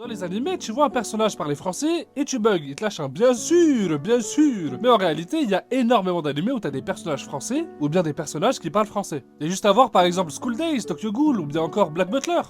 Dans les animés, tu vois un personnage parler français et tu bugs, il te lâche un bien sûr, bien sûr. Mais en réalité, il y a énormément d'animés où t'as des personnages français ou bien des personnages qui parlent français. Et juste à voir par exemple School Days, Tokyo Ghoul ou bien encore Black Butler.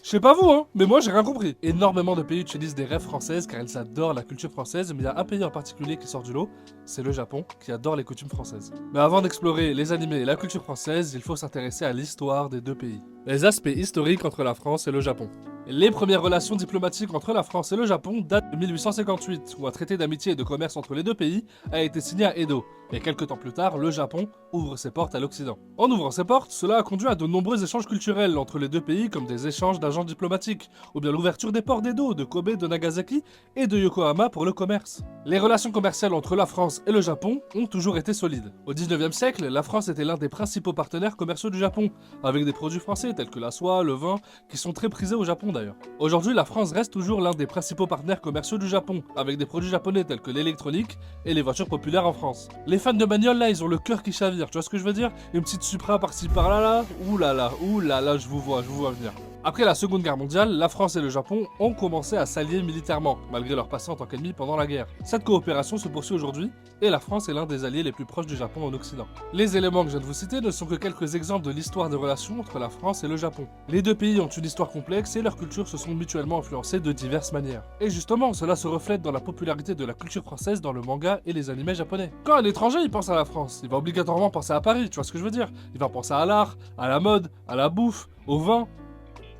Je sais pas vous, hein, mais moi j'ai rien compris. Énormément de pays utilisent des rêves françaises car ils adorent la culture française, mais il y a un pays en particulier qui sort du lot, c'est le Japon, qui adore les coutumes françaises. Mais avant d'explorer les animés et la culture française, il faut s'intéresser à l'histoire des deux pays. Les aspects historiques entre la France et le Japon. Les premières relations diplomatiques entre la France et le Japon datent de 1858, où un traité d'amitié et de commerce entre les deux pays a été signé à Edo. Et quelques temps plus tard, le Japon ouvre ses portes à l'Occident. En ouvrant ses portes, cela a conduit à de nombreux échanges culturels entre les deux pays, comme des échanges d'agents diplomatiques, ou bien l'ouverture des ports d'Edo, de Kobe, de Nagasaki et de Yokohama pour le commerce. Les relations commerciales entre la France et le Japon ont toujours été solides. Au 19e siècle, la France était l'un des principaux partenaires commerciaux du Japon, avec des produits français tels que la soie, le vin, qui sont très prisés au Japon d'ailleurs. Aujourd'hui, la France reste toujours l'un des principaux partenaires commerciaux du Japon, avec des produits japonais tels que l'électronique et les voitures populaires en France. Les fans de bagnole là, ils ont le cœur qui chavire, tu vois ce que je veux dire? Une petite Supra par-ci par-là là, ouh là là, je vous vois venir. Après la Seconde Guerre mondiale, la France et le Japon ont commencé à s'allier militairement, malgré leur passé en tant qu'ennemis pendant la guerre. Cette coopération se poursuit aujourd'hui, et la France est l'un des alliés les plus proches du Japon en Occident. Les éléments que je viens de vous citer ne sont que quelques exemples de l'histoire des relations entre la France et le Japon. Les deux pays ont une histoire complexe et leurs cultures se sont mutuellement influencées de diverses manières. Et justement, cela se reflète dans la popularité de la culture française dans le manga et les animés japonais. Quand un étranger il pense à la France, il va obligatoirement penser à Paris, tu vois ce que je veux dire? Il va penser à l'art, à la mode, à la bouffe, au vin.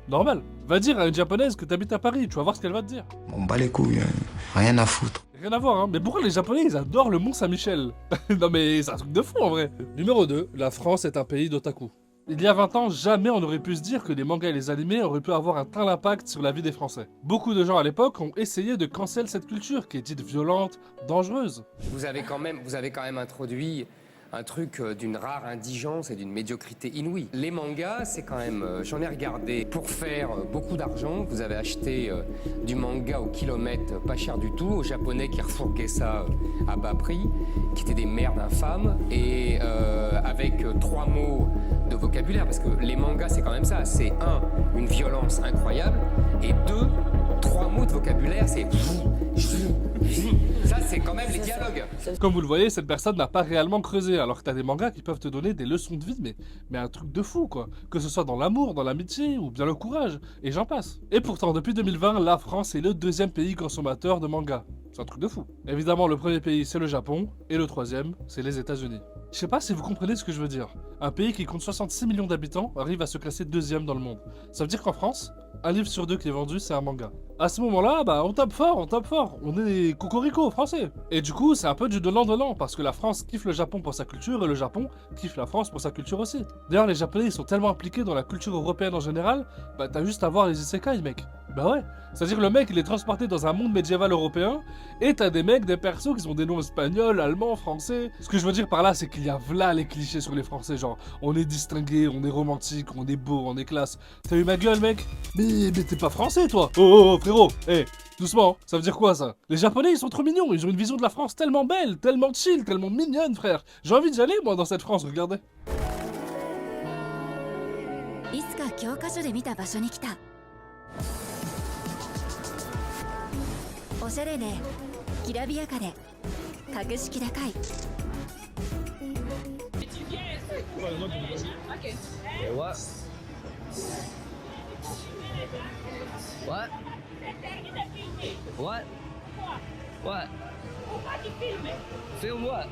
Normal. Va dire à une japonaise que t'habites à Paris, tu vas voir ce qu'elle va te dire. On bat les couilles, hein. Rien à foutre. Rien à voir, hein. Mais pourquoi les japonais, ils adorent le Mont Saint-Michel? Non mais c'est un truc de fou en vrai. Numéro 2, la France est un pays d'otaku. Il y a 20 ans, jamais on aurait pu se dire que les mangas et les animés auraient pu avoir un tel impact sur la vie des Français. Beaucoup de gens à l'époque ont essayé de cancel cette culture qui est dite violente, dangereuse. Vous avez quand même introduit un truc d'une rare indigence et d'une médiocrité inouïe. Les mangas, c'est quand même... j'en ai regardé pour faire beaucoup d'argent. Vous avez acheté du manga au kilomètre, pas cher du tout, aux Japonais qui refourguaient ça à bas prix, qui étaient des merdes infâmes, et avec 3 mots de vocabulaire, parce que les mangas, c'est quand même ça. C'est 1, une violence incroyable, et 2, 3 mots de vocabulaire, c'est... Ça, c'est quand même les dialogues. Comme vous le voyez, cette personne n'a pas réellement creusé, alors que t'as des mangas qui peuvent te donner des leçons de vie, mais un truc de fou, quoi. Que ce soit dans l'amour, dans l'amitié, ou bien le courage, et j'en passe. Et pourtant, depuis 2020, la France est le 2e pays consommateur de mangas. C'est un truc de fou. Évidemment, le premier pays, c'est le Japon, et le 3e, c'est les États-Unis. Je sais pas si vous comprenez ce que je veux dire. Un pays qui compte 66 millions d'habitants arrive à se classer 2e dans le monde. Ça veut dire qu'en France, un livre sur 2 qui est vendu, c'est un manga. À ce moment-là, bah, on tape fort. On est des cocoricots français. Et du coup, c'est un peu du donnant-donnant, parce que la France kiffe le Japon pour sa culture, et le Japon kiffe la France pour sa culture aussi. D'ailleurs, les Japonais, ils sont tellement impliqués dans la culture européenne en général, bah, t'as juste à voir les isekai, mec. Bah ouais. C'est-à-dire que le mec, il est transporté dans un monde médiéval européen, et t'as des mecs, des persos qui ont des noms espagnols, allemands, français. Ce que je veux dire par là, c'est qu'il y a v'là les clichés sur les Français, genre, on est distingué, on est romantique, on est beau, on est classe. T'as eu ma gueule, mec? Mais t'es pas français, toi? Oh, frérot, doucement, ça veut dire quoi, ça? Les Japonais, ils sont trop mignons, ils ont une vision de la France tellement belle, tellement chill, tellement mignonne, frère. J'ai envie d'y aller, moi, dans cette France, regardez. いつか教科書で見た場所に来た。おしゃれできらびやかで格式高い。What? What? What? What? Film what?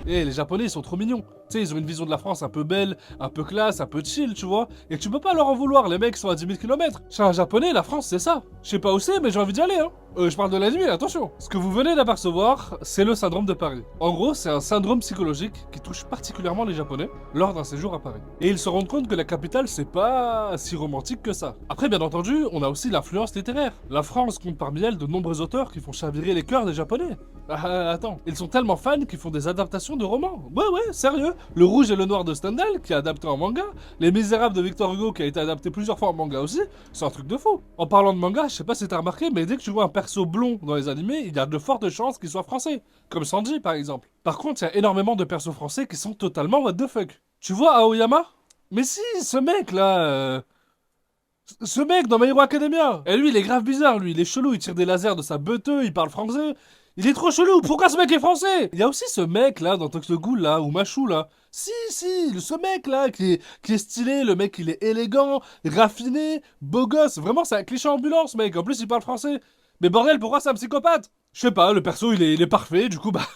Les Japonais, ils sont trop mignons. Tu sais, ils ont une vision de la France un peu belle, un peu classe, un peu chill, tu vois. Et tu peux pas leur en vouloir, les mecs sont à 10 000 km. Chez un Japonais, la France, c'est ça. Je sais pas où c'est, mais j'ai envie d'y aller, hein. Je parle de l'anime, attention. Ce que vous venez d'apercevoir, c'est le syndrome de Paris. En gros, c'est un syndrome psychologique qui touche particulièrement les Japonais lors d'un séjour à Paris. Et ils se rendent compte que la capitale, c'est pas si romantique que ça. Après, bien entendu, on a aussi l'influence littéraire. La France compte parmi elle de nombreux auteurs qui font chavirer les cœurs des Japonais. Attends, ils sont tellement fans qu'ils font des adaptations de romans. Ouais, sérieux. Le Rouge et le Noir de Stendhal, qui est adapté en manga. Les Misérables de Victor Hugo, qui a été adapté plusieurs fois en manga aussi. C'est un truc de fou. En parlant de manga, je sais pas si t'as remarqué, mais dès que tu vois un perso blond dans les animés, il y a de fortes chances qu'il soit français. Comme Sanji, par exemple. Par contre, il y a énormément de persos français qui sont totalement what the fuck. Tu vois Aoyama? Mais si, ce mec là... Ce mec dans My Hero Academia. Et lui, il est grave bizarre, lui. Il est chelou, il tire des lasers de sa beuteux, il parle français. Il est trop chelou. Pourquoi ce mec est français? Il y a aussi ce mec là dans Tokyo Ghoul là, ou Machou là. Si, ce mec là qui est stylé, le mec il est élégant, raffiné, beau gosse. Vraiment, c'est un cliché ambulance, mec. En plus, il parle français. Mais bordel, pourquoi c'est un psychopathe? Je sais pas, le perso il est parfait, du coup, bah.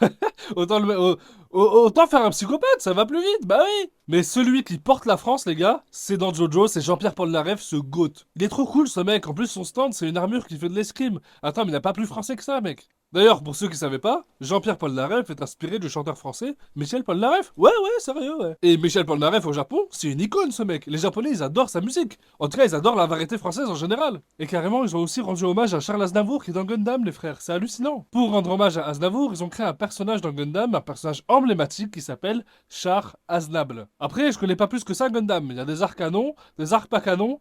autant faire un psychopathe, ça va plus vite, bah oui. Mais celui qui porte la France, les gars, c'est dans Jojo, c'est Jean-Pierre Polnareff, ce goat. Il est trop cool, ce mec. En plus, son stand, c'est une armure qui fait de l'escrime. Attends, mais il n'a pas plus français que ça, mec. D'ailleurs, pour ceux qui savaient pas, Jean-Pierre Polnareff est inspiré du chanteur français Michel Polnareff. Ouais, sérieux, ouais. Et Michel Polnareff au Japon, c'est une icône, ce mec. Les Japonais, ils adorent sa musique. En tout cas, ils adorent la variété française en général. Et carrément, ils ont aussi rendu hommage à Charles Aznavour qui est dans Gundam, les frères. C'est hallucinant. Pour rendre hommage à Aznavour, ils ont créé un personnage dans Gundam, un personnage emblématique qui s'appelle Char Aznable. Après, je connais pas plus que ça Gundam. Il y a des arcs canons, des arcs pas canons.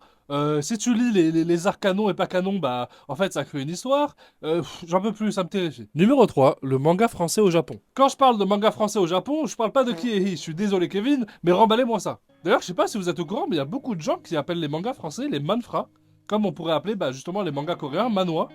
Si tu lis les arcs canons et pas canons, bah en fait ça crée une histoire. J'en peux plus, ça me terrifie. Numéro 3, le manga français au Japon. Quand je parle de manga français au Japon, je parle pas de Kiehi, je suis désolé Kevin, mais remballez-moi ça. D'ailleurs, je sais pas si vous êtes au courant, mais il y a beaucoup de gens qui appellent les mangas français les manfra, comme on pourrait appeler bah, justement les mangas coréens manhwa.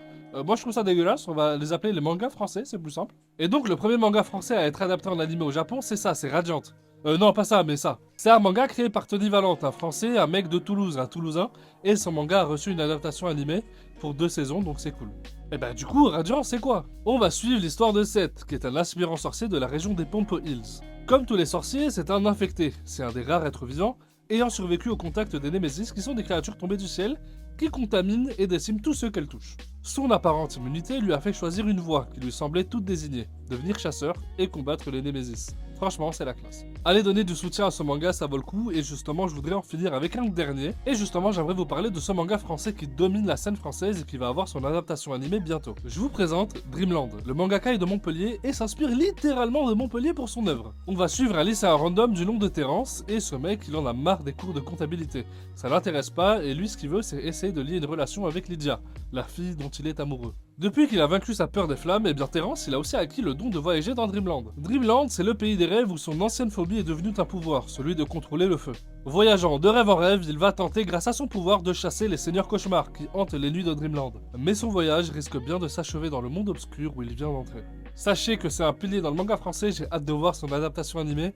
Moi je trouve ça dégueulasse, on va les appeler les mangas français, c'est plus simple. Et donc le premier manga français à être adapté en animé au Japon, c'est ça, c'est Radiant. Non, pas ça, mais ça. C'est un manga créé par Tony Valente, un Français, un mec de Toulouse, un Toulousain, et son manga a reçu une adaptation animée pour 2 saisons, donc c'est cool. Et bah du coup, Radiant, c'est quoi? On va suivre l'histoire de Seth, qui est un aspirant sorcier de la région des Pompo Hills. Comme tous les sorciers, c'est un infecté, c'est un des rares êtres vivants, ayant survécu au contact des Némésis, qui sont des créatures tombées du ciel, qui contaminent et déciment tous ceux qu'elles touchent. Son apparente immunité lui a fait choisir une voie qui lui semblait toute désignée, devenir chasseur et combattre les Némésis. Franchement, c'est la classe. Allez donner du soutien à ce manga, ça vaut le coup, et justement, je voudrais en finir avec un dernier. Et justement, j'aimerais vous parler de ce manga français qui domine la scène française et qui va avoir son adaptation animée bientôt. Je vous présente Dreamland. Le mangaka est de Montpellier et s'inspire littéralement de Montpellier pour son œuvre. On va suivre un lycéen random du nom de Terence, et ce mec, il en a marre des cours de comptabilité. Ça l'intéresse pas, et lui, ce qu'il veut, c'est essayer de lier une relation avec Lydia, la fille dont il est amoureux. Depuis qu'il a vaincu sa peur des flammes, et bien Terence, il a aussi acquis le don de voyager dans Dreamland. Dreamland, c'est le pays des rêves où son ancienne phobie est devenue un pouvoir, celui de contrôler le feu. Voyageant de rêve en rêve, il va tenter grâce à son pouvoir de chasser les seigneurs cauchemars qui hantent les nuits de Dreamland. Mais son voyage risque bien de s'achever dans le monde obscur où il vient d'entrer. Sachez que c'est un pilier dans le manga français, j'ai hâte de voir son adaptation animée.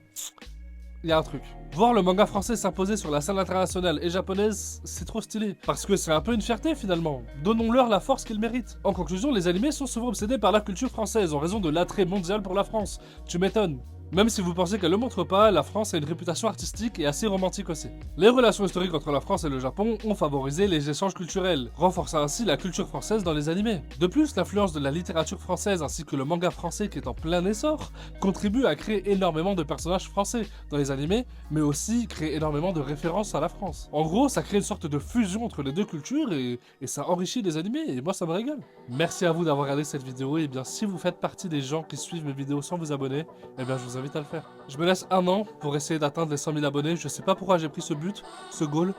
Il y a un truc. Voir le manga français s'imposer sur la scène internationale et japonaise, c'est trop stylé. Parce que c'est un peu une fierté finalement. Donnons-leur la force qu'ils méritent. En conclusion, les animés sont souvent obsédés par la culture française en raison de l'attrait mondial pour la France. Tu m'étonnes. Même si vous pensez qu'elle le montre pas, la France a une réputation artistique et assez romantique aussi. Les relations historiques entre la France et le Japon ont favorisé les échanges culturels, renforçant ainsi la culture française dans les animés. De plus, l'influence de la littérature française ainsi que le manga français qui est en plein essor contribue à créer énormément de personnages français dans les animés, mais aussi créer énormément de références à la France. En gros, ça crée une sorte de fusion entre les deux cultures et ça enrichit les animés et moi ça me régale. Merci à vous d'avoir regardé cette vidéo et bien si vous faites partie des gens qui suivent mes vidéos sans vous abonner, et bien je vous invite à le faire. Je me laisse 1 an pour essayer d'atteindre les 100 000 abonnés. Je sais pas pourquoi j'ai pris ce but, ce goal,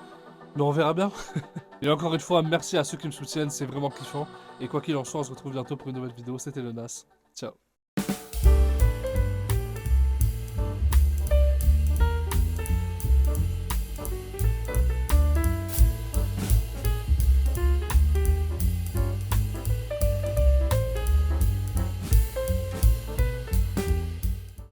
mais on verra bien. Et encore une fois, merci à ceux qui me soutiennent, c'est vraiment kiffant. Et quoi qu'il en soit, on se retrouve bientôt pour une nouvelle vidéo. C'était le Nas. Ciao.